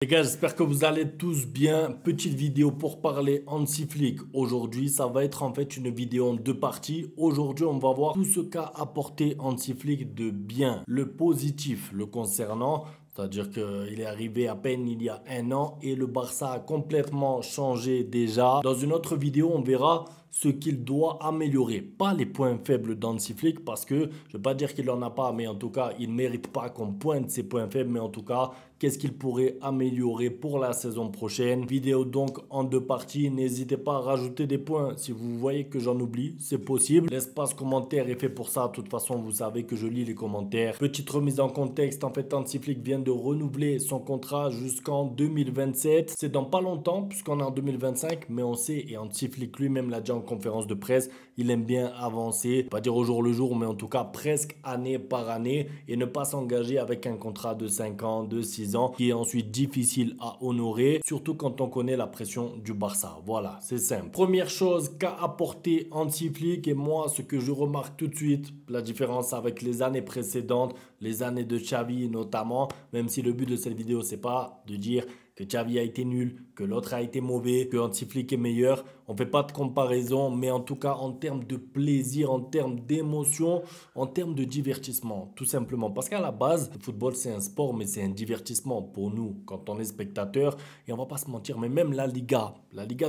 Les gars, j'espère que vous allez tous bien. Petite vidéo pour parler Hansi Flick. Aujourd'hui, ça va être en fait une vidéo en deux parties. Aujourd'hui, on va voir tout ce qu'a apporté Hansi Flick de bien, le positif le concernant. C'est-à-dire qu'il est arrivé à peine il y a un an et le Barça a complètement changé déjà. Dans une autre vidéo, on verra ce qu'il doit améliorer. Pas les points faibles d'Hansi Flick parce que je ne vais pas dire qu'il n'en a pas, mais en tout cas, il ne mérite pas qu'on pointe ses points faibles. Mais en tout cas, qu'est-ce qu'il pourrait améliorer pour la saison prochaine? Vidéo donc en deux parties. N'hésitez pas à rajouter des points si vous voyez que j'en oublie. C'est possible. L'espace commentaire est fait pour ça. De toute façon, vous savez que je lis les commentaires. Petite remise en contexte. En fait, Hansi Flick vient de renouveler son contrat jusqu'en 2027. C'est dans pas longtemps puisqu'on est en 2025. Mais on sait, et Hansi Flick lui-même l'a dit en conférence de presse, il aime bien avancer. Pas dire au jour le jour, mais en tout cas presque année par année. Et ne pas s'engager avec un contrat de 5 ans, de 6 ans, qui est ensuite difficile à honorer, surtout quand on connaît la pression du Barça. Voilà, c'est simple. Première chose qu'a apporté Hansi Flick, et moi, ce que je remarque tout de suite, la différence avec les années précédentes, les années de Xavi notamment, même si le but de cette vidéo, c'est pas de dire que Xavi a été nul, que l'autre a été mauvais, que Hansi Flick est meilleur. On ne fait pas de comparaison, mais en tout cas, en termes de plaisir, en termes d'émotion, en termes de divertissement, tout simplement. Parce qu'à la base, le football, c'est un sport, mais c'est un divertissement pour nous, quand on est spectateur. Et on ne va pas se mentir, mais même la Liga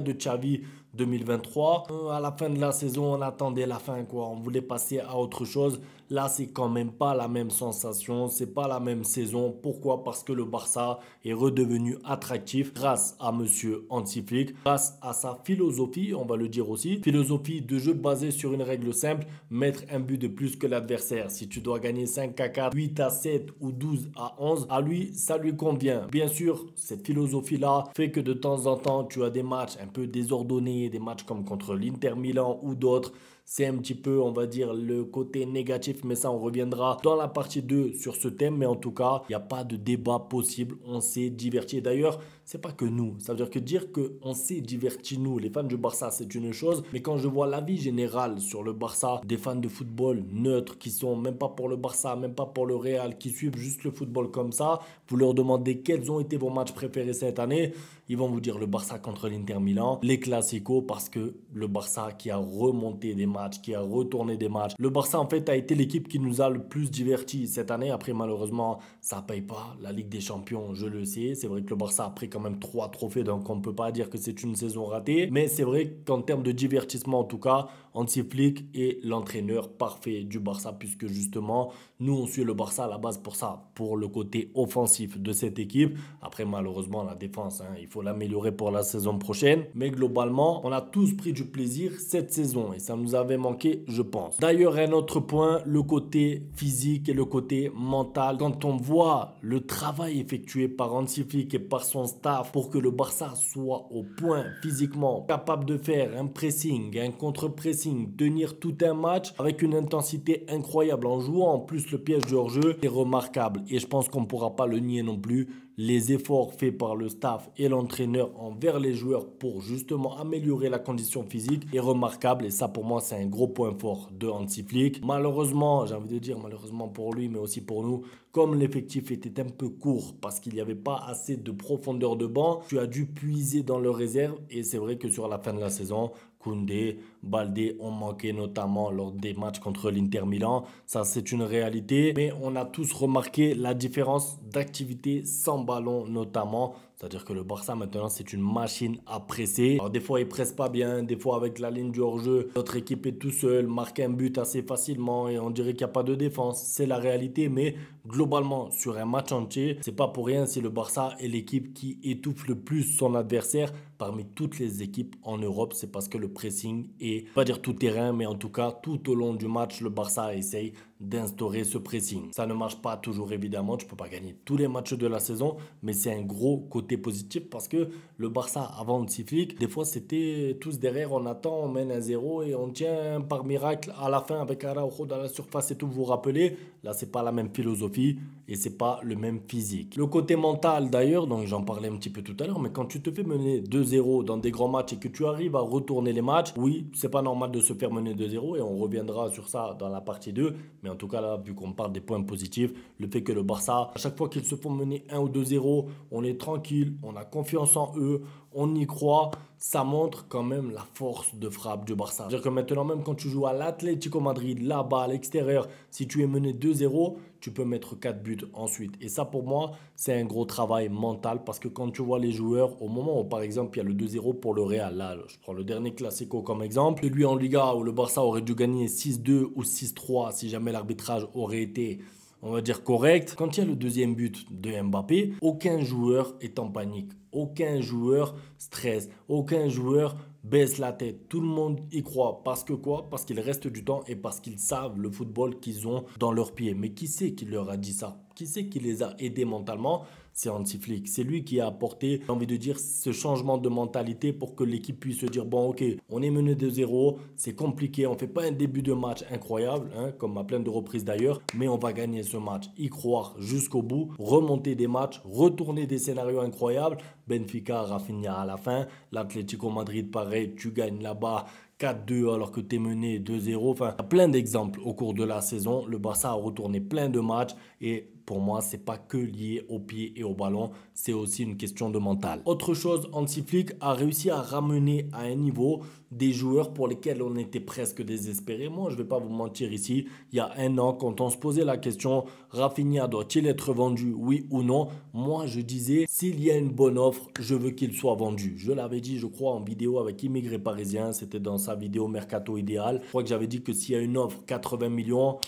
de Xavi 2023, à la fin de la saison, on attendait la fin, quoi. On voulait passer à autre chose. Là, c'est quand même pas la même sensation, c'est pas la même saison. Pourquoi? Parce que le Barça est redevenu attractif grâce à monsieur Hansi Flick, grâce à sa philosophie, on va le dire aussi, philosophie de jeu basée sur une règle simple, mettre un but de plus que l'adversaire. Si tu dois gagner 5 à 4, 8 à 7 ou 12 à 11, à lui, ça lui convient. Bien sûr, cette philosophie-là fait que de temps en temps, tu as des matchs un peu désordonnés, des matchs comme contre l'Inter Milan ou d'autres. C'est un petit peu, on va dire, le côté négatif, mais ça, on reviendra dans la partie 2 sur ce thème. Mais en tout cas, il n'y a pas de débat possible. On s'est diverti. D'ailleurs, c'est pas que nous. Ça veut dire que dire qu'on s'est diverti, nous, les fans du Barça, c'est une chose. Mais quand je vois l'avis général sur le Barça, des fans de football neutres qui sont même pas pour le Barça, même pas pour le Real, qui suivent juste le football comme ça, vous leur demandez quels ont été vos matchs préférés cette année, ils vont vous dire le Barça contre l'Inter Milan, les Clasico, parce que le Barça qui a remonté des matchs, qui a retourné des matchs. Le Barça, en fait, a été l'équipe qui nous a le plus divertis cette année. Après, malheureusement, ça paye pas. La Ligue des Champions, je le sais. C'est vrai que le Barça a pris quand même 3 trophées, donc on ne peut pas dire que c'est une saison ratée. Mais c'est vrai qu'en termes de divertissement, en tout cas, Hansi Flick est l'entraîneur parfait du Barça, puisque justement, nous, on suit le Barça à la base pour ça, pour le côté offensif de cette équipe. Après, malheureusement, la défense, il faut l'améliorer pour la saison prochaine. Mais globalement, on a tous pris du plaisir cette saison et ça nous avait manqué, je pense. D'ailleurs, un autre point, le côté physique et le côté mental. Quand on voit le travail effectué par Hansi Flick et par son staff pour que le Barça soit au point physiquement, capable de faire un pressing, un contre-pressing, tenir tout un match avec une intensité incroyable en jouant en plus le piège de hors-jeu, c'est remarquable. Et je pense qu'on ne pourra pas le nier non plus. Les efforts faits par le staff et l'entraîneur envers les joueurs pour justement améliorer la condition physique est remarquable. Et ça, pour moi, c'est un gros point fort de Hansi Flick. Malheureusement, j'ai envie de dire malheureusement pour lui, mais aussi pour nous, comme l'effectif était un peu court parce qu'il n'y avait pas assez de profondeur de banc, tu as dû puiser dans le réserve. Et c'est vrai que sur la fin de la saison, Koundé, Baldé ont manqué notamment lors des matchs contre l'Inter Milan. Ça, c'est une réalité. Mais on a tous remarqué la différence d'activité sans ballon notamment. C'est-à-dire que le Barça maintenant, c'est une machine à presser. Alors des fois, il presse pas bien. Des fois, avec la ligne du hors-jeu, notre équipe est tout seul, marque un but assez facilement et on dirait qu'il n'y a pas de défense. C'est la réalité. Mais globalement, sur un match entier, c'est pas pour rien si le Barça est l'équipe qui étouffe le plus son adversaire parmi toutes les équipes en Europe. C'est parce que le pressing est, pas dire tout terrain, mais en tout cas, tout au long du match, le Barça essaye d'instaurer ce pressing. Ça ne marche pas toujours évidemment, tu peux pas gagner tous les matchs de la saison, mais c'est un gros côté positif parce que le Barça avant Hansi Flick, des fois c'était tous derrière, on attend, on mène 1-0 et on tient par miracle à la fin avec Araujo dans la surface et tout, vous vous rappelez, là c'est pas la même philosophie et c'est pas le même physique. Le côté mental d'ailleurs, donc j'en parlais un petit peu tout à l'heure, mais quand tu te fais mener 2-0 dans des grands matchs et que tu arrives à retourner les matchs, oui, c'est pas normal de se faire mener 2-0 et on reviendra sur ça dans la partie 2, mais Mais en tout cas, là, vu qu'on parle des points positifs, le fait que le Barça, à chaque fois qu'ils se font mener 1 ou 2-0, on est tranquille, on a confiance en eux, on y croit. Ça montre quand même la force de frappe du Barça. C'est-à-dire que maintenant, même quand tu joues à l'Atlético Madrid, là-bas, à l'extérieur, si tu es mené 2-0, tu peux mettre 4 buts ensuite. Et ça, pour moi, c'est un gros travail mental parce que quand tu vois les joueurs, au moment où, par exemple, il y a le 2-0 pour le Real, là, je prends le dernier Classico comme exemple, celui en Liga où le Barça aurait dû gagner 6-2 ou 6-3 si jamais l'arbitrage aurait été, on va dire, correct. Quand il y a le deuxième but de Mbappé, aucun joueur est en panique. Aucun joueur stresse. Aucun joueur baisse la tête. Tout le monde y croit. Parce que quoi? Parce qu'il reste du temps et parce qu'ils savent le football qu'ils ont dans leurs pieds. Mais qui c'est qui leur a dit ça? Qui c'est qui les a aidés mentalement? C'est Hansi Flick. C'est lui qui a apporté, j'ai envie de dire, ce changement de mentalité pour que l'équipe puisse se dire, bon ok, on est mené de 0, c'est compliqué, on ne fait pas un début de match incroyable, hein, comme à plein de reprises d'ailleurs, mais on va gagner ce match. Y croire jusqu'au bout, remonter des matchs, retourner des scénarios incroyables. Benfica, Rafinha à la fin, l'Atlético Madrid pareil, tu gagnes là-bas 4-2 alors que tu es mené 2-0. Enfin, il y a plein d'exemples au cours de la saison. Le Barça a retourné plein de matchs et pour moi, c'est pas que lié au pied et au ballon, c'est aussi une question de mental. Autre chose, Hansi Flick a réussi à ramener à un niveau des joueurs pour lesquels on était presque désespéré. Moi, je vais pas vous mentir ici, il y a un an, quand on se posait la question, Rafinha doit-il être vendu, oui ou non? Moi, je disais, s'il y a une bonne offre, je veux qu'il soit vendu. Je l'avais dit, je crois, en vidéo avec Immigré Parisien, c'était dans sa vidéo Mercato Idéal. Je crois que j'avais dit que s'il y a une offre 80 millions,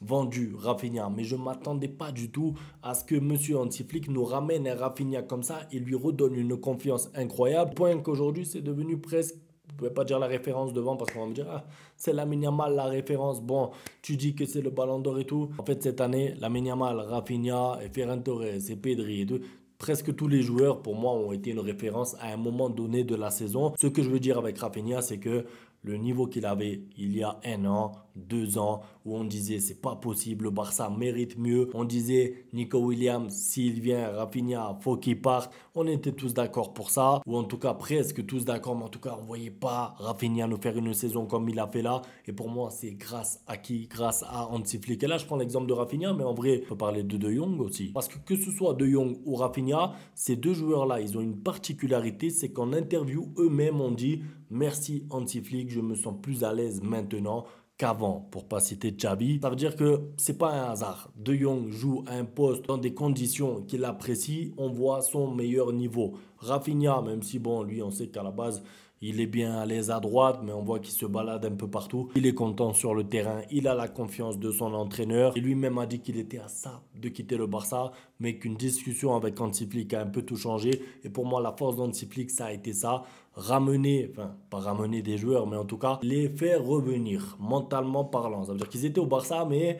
vendu Rafinha, mais je ne m'attendais pas du tout à ce que Monsieur Hansi Flick nous ramène un Rafinha comme ça et lui redonne une confiance incroyable. Point qu'aujourd'hui, c'est devenu presque, je ne pouvais pas dire la référence devant parce qu'on va me dire, ah, c'est Lamine Yamal la référence. Bon, tu dis que c'est le Ballon d'Or et tout. En fait, cette année, Lamine Yamal, Rafinha, et Ferran Torres, et Pedri et tout, presque tous les joueurs, pour moi, ont été une référence à un moment donné de la saison. Ce que je veux dire avec Rafinha, c'est que le niveau qu'il avait il y a 1 an, 2 ans, où on disait c'est pas possible, le Barça mérite mieux. On disait Nico Williams, s'il vient, Rafinha, faut qu'il parte. On était tous d'accord pour ça, ou en tout cas presque tous d'accord, mais en tout cas on voyait pas Rafinha nous faire une saison comme il a fait là. Et pour moi, c'est grâce à qui? Grâce à Hansi Flick. Et là, je prends l'exemple de Rafinha, mais en vrai, on peut parler de Jong aussi. Parce que ce soit De Jong ou Rafinha, ces deux joueurs-là, ils ont une particularité, c'est qu'en interview, eux-mêmes ont dit merci Hansi Flick, je me sens plus à l'aise maintenant qu'avant, pour pas citer Xavi. Ça veut dire que c'est pas un hasard. De Jong joue à un poste dans des conditions qu'il apprécie, on voit son meilleur niveau. Rafinha, même si bon, lui, on sait qu'à la base, il est bien à l'aise à droite, mais on voit qu'il se balade un peu partout. Il est content sur le terrain, il a la confiance de son entraîneur. Et lui-même a dit qu'il était à ça de quitter le Barça, mais qu'une discussion avec Hansi Flick a un peu tout changé. Et pour moi, la force d'Hansi Flick, ça a été ça. Ramener, enfin, pas ramener des joueurs, mais en tout cas, les faire revenir, mentalement parlant. Ça veut dire qu'ils étaient au Barça, mais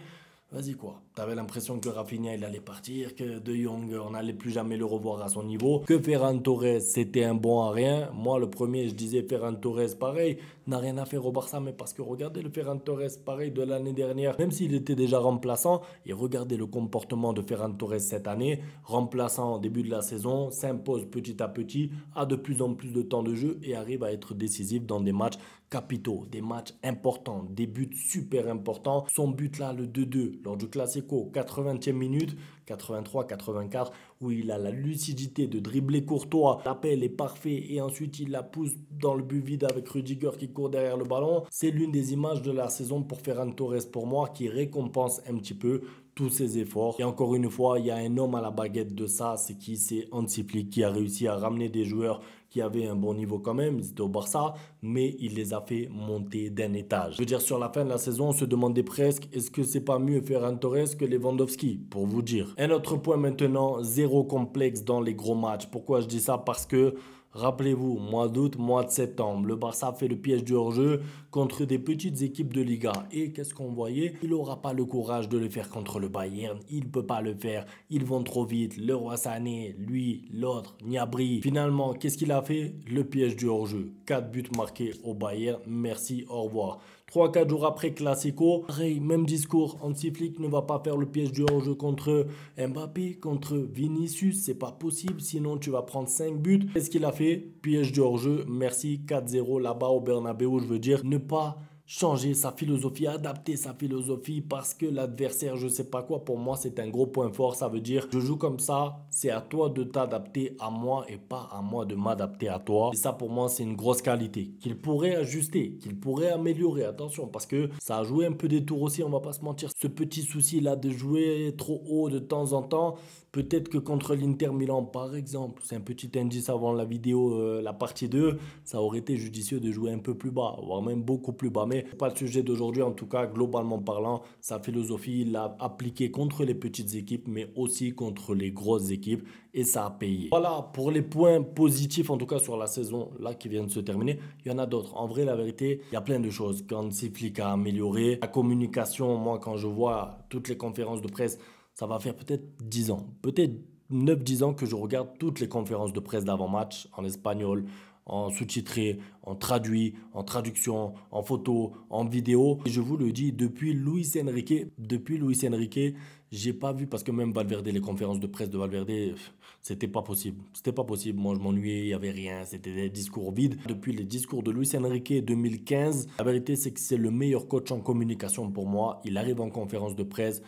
vas-y quoi. T'avais l'impression que Rafinha il allait partir, que De Jong on n'allait plus jamais le revoir à son niveau, que Ferran Torres c'était un bon à rien. Moi le premier je disais Ferran Torres pareil, n'a rien à faire au Barça, mais parce que regardez le Ferran Torres pareil de l'année dernière, même s'il était déjà remplaçant, et regardez le comportement de Ferran Torres cette année, remplaçant au début de la saison, s'impose petit à petit, a de plus en plus de temps de jeu et arrive à être décisif dans des matchs capitaux, des matchs importants, des buts super importants. Son but là, le 2-2 lors du Classico, 80e minute, 83-84, où il a la lucidité de dribbler Courtois. L'appel est parfait et ensuite il la pousse dans le but vide avec Rudiger qui court derrière le ballon. C'est l'une des images de la saison pour Ferran Torres pour moi qui récompense un petit peu tous ses efforts. Et encore une fois, il y a un homme à la baguette de ça, c'est qui? C'est Hansi Flick qui a réussi à ramener des joueurs qui avaient un bon niveau quand même, ils étaient au Barça, mais il les a fait monter d'un étage. Je veux dire, sur la fin de la saison, on se demandait presque, est-ce que c'est pas mieux Ferran Torres que Lewandowski, pour vous dire. Un autre point maintenant, zéro complexe dans les gros matchs. Pourquoi je dis ça? Parce que rappelez-vous, mois d'août, mois de septembre, le Barça fait le piège du hors-jeu contre des petites équipes de Liga. Et qu'est-ce qu'on voyait? Il n'aura pas le courage de le faire contre le Bayern. Il ne peut pas le faire. Ils vont trop vite. Le Roi Sané, lui, l'autre, Gnabry. Finalement, qu'est-ce qu'il a fait? Le piège du hors-jeu. 4 buts marqués au Bayern. Merci, au revoir. 3-4 jours après Classico, pareil, même discours. Hansi Flick ne va pas faire le piège du hors-jeu contre Mbappé, contre Vinicius. C'est pas possible, sinon tu vas prendre 5 buts. Qu'est-ce qu'il a fait? Piège du hors-jeu. Merci, 4-0 là-bas au Bernabeu. Je veux dire, ne pas changer sa philosophie, adapter sa philosophie parce que l'adversaire, je sais pas quoi, pour moi, c'est un gros point fort. Ça veut dire, je joue comme ça, c'est à toi de t'adapter à moi et pas à moi de m'adapter à toi. Et ça, pour moi, c'est une grosse qualité qu'il pourrait ajuster, qu'il pourrait améliorer. Attention, parce que ça a joué un peu des tours aussi, on va pas se mentir. Ce petit souci-là de jouer trop haut de temps en temps, peut-être que contre l'Inter Milan, par exemple, c'est un petit indice avant la vidéo, la partie 2, ça aurait été judicieux de jouer un peu plus bas, voire même beaucoup plus bas. Mais pas le sujet d'aujourd'hui, en tout cas, globalement parlant, sa philosophie, il l'a appliquée contre les petites équipes, mais aussi contre les grosses équipes, et ça a payé. Voilà, pour les points positifs, en tout cas sur la saison là qui vient de se terminer, il y en a d'autres. En vrai, la vérité, il y a plein de choses qu'Hansi Flick a amélioré. La communication, moi, quand je vois toutes les conférences de presse, ça va faire peut-être 10 ans, peut-être 9-10 ans que je regarde toutes les conférences de presse d'avant-match en espagnol, en sous-titré, en traduit, en traduction, en photo, en vidéo. Et je vous le dis, depuis Luis Enrique, j'ai pas vu, parce que même Valverde, les conférences de presse de Valverde, c'était pas possible. C'était pas possible. Moi, je m'ennuyais, il y avait rien. C'était des discours vides. Depuis les discours de Luis Enrique 2015, la vérité, c'est que c'est le meilleur coach en communication pour moi. Il arrive en conférence de presse,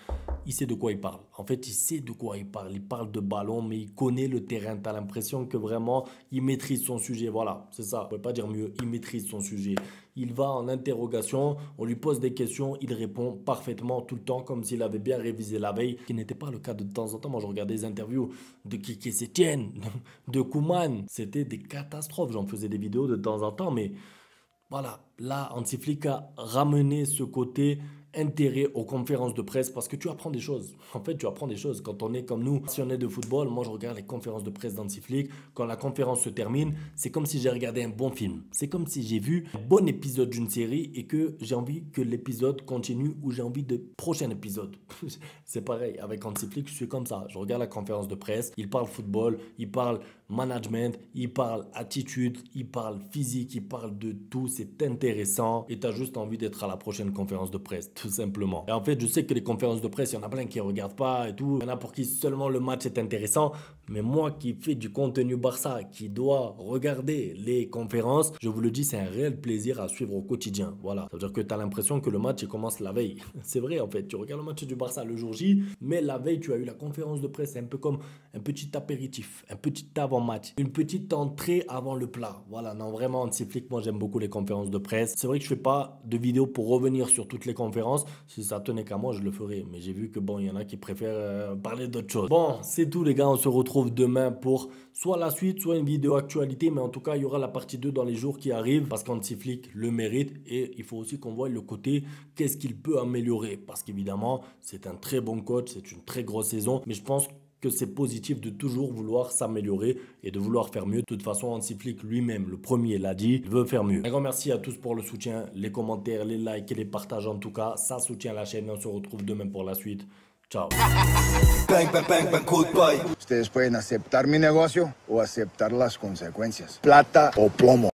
il sait de quoi il parle. En fait, il sait de quoi il parle. Il parle de ballon, mais il connaît le terrain. Tu as l'impression que vraiment, il maîtrise son sujet. Voilà, c'est ça. On ne peut pas dire mieux. Il maîtrise son sujet. Il va en interrogation, on lui pose des questions, il répond parfaitement tout le temps comme s'il avait bien révisé la veille, ce qui n'était pas le cas de temps en temps. Moi, je regardais des interviews de Kike Setien, de Koeman. C'était des catastrophes. J'en faisais des vidéos de temps en temps, mais voilà, là, Hansi Flick a ramené ce côté intérêt aux conférences de presse parce que tu apprends des choses. En fait, tu apprends des choses. Quand on est comme nous, passionnés de football, moi je regarde les conférences de presse d'Hansi Flick. Quand la conférence se termine, c'est comme si j'ai regardé un bon film. C'est comme si j'ai vu un bon épisode d'une série et que j'ai envie que l'épisode continue ou j'ai envie de prochain épisode. C'est pareil, avec Hansi Flick, je suis comme ça. Je regarde la conférence de presse, il parle football, il parle management, il parle attitude, il parle physique, il parle de tout. C'est intéressant et tu as juste envie d'être à la prochaine conférence de presse, tout simplement. Et en fait, je sais que les conférences de presse, il y en a plein qui ne regardent pas et tout. Il y en a pour qui seulement le match est intéressant. Mais moi qui fais du contenu Barça, qui dois regarder les conférences, je vous le dis, c'est un réel plaisir à suivre au quotidien. Voilà. Ça veut dire que tu as l'impression que le match il commence la veille. C'est vrai en fait. Tu regardes le match du Barça le jour J, mais la veille, tu as eu la conférence de presse. C'est un peu comme un petit apéritif, un petit avant-match, une petite entrée avant le plat. Voilà. Non, vraiment, Hansi Flick, moi j'aime beaucoup les conférences de presse. C'est vrai que je fais pas de vidéo pour revenir sur toutes les conférences. Si ça tenait qu'à moi, je le ferais. Mais j'ai vu que bon, il y en a qui préfèrent parler d'autre chose. Bon, c'est tout les gars. On se retrouve demain pour soit la suite, soit une vidéo actualité. Mais en tout cas, il y aura la partie 2 dans les jours qui arrivent parce qu'Hansi Flick le mérite. Et il faut aussi qu'on voit le côté qu'est-ce qu'il peut améliorer. Parce qu'évidemment, c'est un très bon coach. C'est une très grosse saison. Mais je pense que c'est positif de toujours vouloir s'améliorer et de vouloir faire mieux. De toute façon, Hansi Flick lui-même, le premier, l'a dit, il veut faire mieux. Un grand merci à tous pour le soutien, les commentaires, les likes et les partages en tout cas. Ça soutient la chaîne et on se retrouve demain pour la suite. Ciao. Bang, bang, bang, bang, goodbye. Ustedes pueden aceptar mi negocio o aceptar las consecuencias. Plata o plomo.